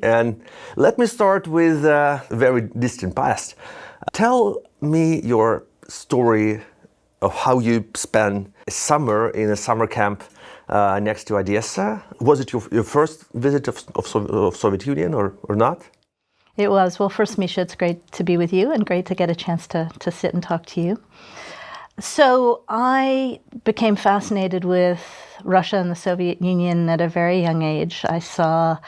And let me start with a very distant past. Tell me your story of how you spent a summer in a summer camp next to Odessa. Was it your first visit of Soviet Union or not? It was. Well, first, Misha, it's great to be with you and great to get a chance to sit and talk to you. So I became fascinated with Russia and the Soviet Union at a very young age. I saw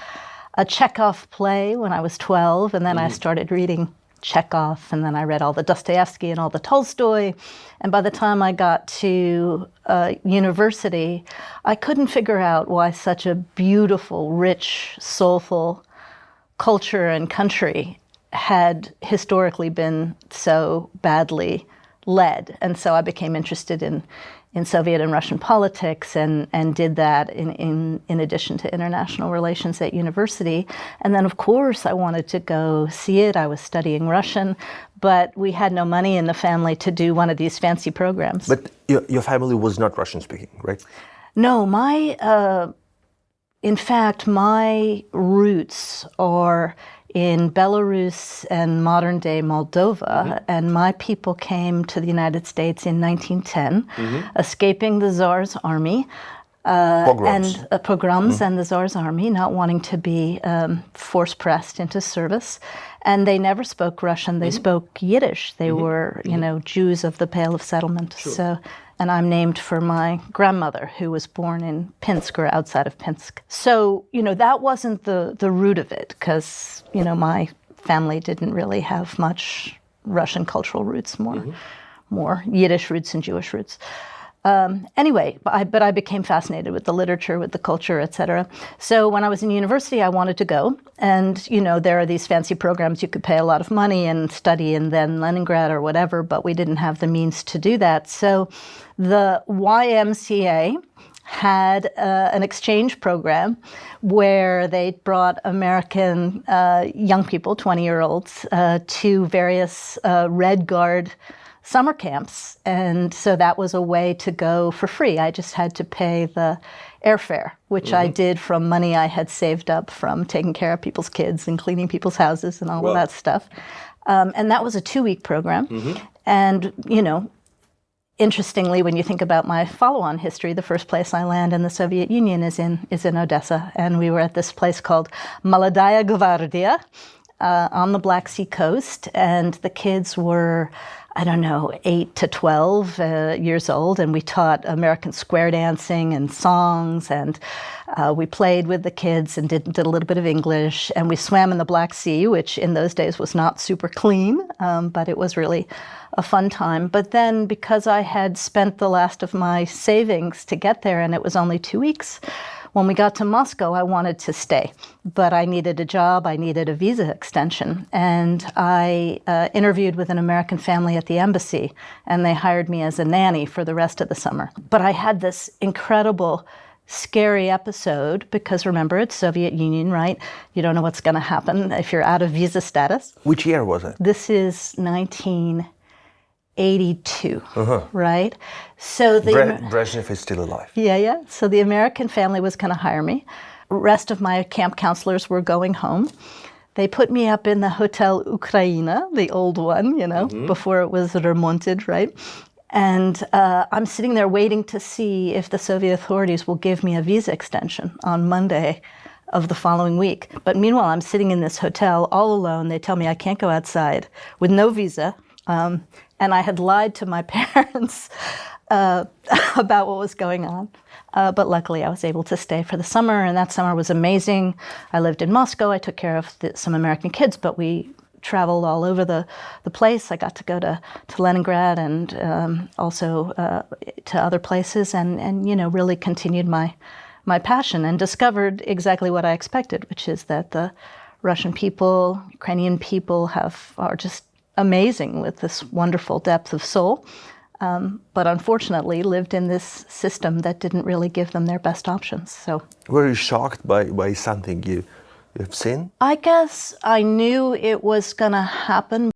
a Chekhov play when I was 12, and then I started reading Chekhov, and then I read all the Dostoevsky and all the Tolstoy. And by the time I got to university, I couldn't figure out why such a beautiful, rich, soulful culture and country had historically been so badly led. And so I became interested in Soviet and Russian politics and did that in addition to international relations at university. And then, of course, I wanted to go see it. I was studying Russian, but we had no money in the family to do one of these fancy programs. But your family was not Russian speaking, right? No, in fact, my roots are in Belarus and modern-day Moldova, and my people came to the United States in 1910, escaping the Tsar's army, pogroms and the Tsar's army, not wanting to be force-pressed into service. And they never spoke Russian, they spoke Yiddish. They were, Jews of the Pale of Settlement. Sure. So, and I'm named for my grandmother, who was born in Pinsk, or outside of Pinsk. So, that wasn't the root of it, because, my family didn't really have much Russian cultural roots, more Yiddish roots and Jewish roots. Anyway, but I became fascinated with the literature, with the culture, etc. So when I was in university, I wanted to go. And, there are these fancy programs you could pay a lot of money and study in then Leningrad or whatever, but we didn't have the means to do that. So the YMCA had an exchange program where they brought American young people, 20-year-olds, to various Red Guard summer camps, and so that was a way to go for free. I just had to pay the airfare, which I did from money I had saved up from taking care of people's kids and cleaning people's houses and all of that stuff. And that was a 2-week program. And, interestingly, when you think about my follow-on history, the first place I land in the Soviet Union is in Odessa, and we were at this place called Maladia, Gardia, on the Black Sea coast, and the kids were, 8 to 12 years old, and we taught American square dancing and songs, and we played with the kids and did a little bit of English, and we swam in the Black Sea, which in those days was not super clean, but it was really a fun time. But then, because I had spent the last of my savings to get there, and it was only 2 weeks, when we got to Moscow, I wanted to stay, but I needed a job, I needed a visa extension, and I interviewed with an American family at the embassy, and they hired me as a nanny for the rest of the summer. But I had this incredible, scary episode, because remember, it's Soviet Union, right? You don't know what's going to happen if you're out of visa status. Which year was it? This is 1982, right? So Brezhnev is still alive. Yeah. So the American family was going to hire me. Rest of my camp counselors were going home. They put me up in the Hotel Ukraina, the old one, before it was remonted, right? And I'm sitting there waiting to see if the Soviet authorities will give me a visa extension on Monday of the following week. But meanwhile, I'm sitting in this hotel all alone. They tell me I can't go outside with no visa. And I had lied to my parents about what was going on. But luckily, I was able to stay for the summer, and that summer was amazing. I lived in Moscow. I took care of some American kids, but we traveled all over the place. I got to go to Leningrad and also to other places, and really continued my passion and discovered exactly what I expected, which is that the Russian people, Ukrainian people are just amazing with this wonderful depth of soul, but unfortunately lived in this system that didn't really give them their best options. So, were you shocked by something you have seen? I guess I knew it was going to happen.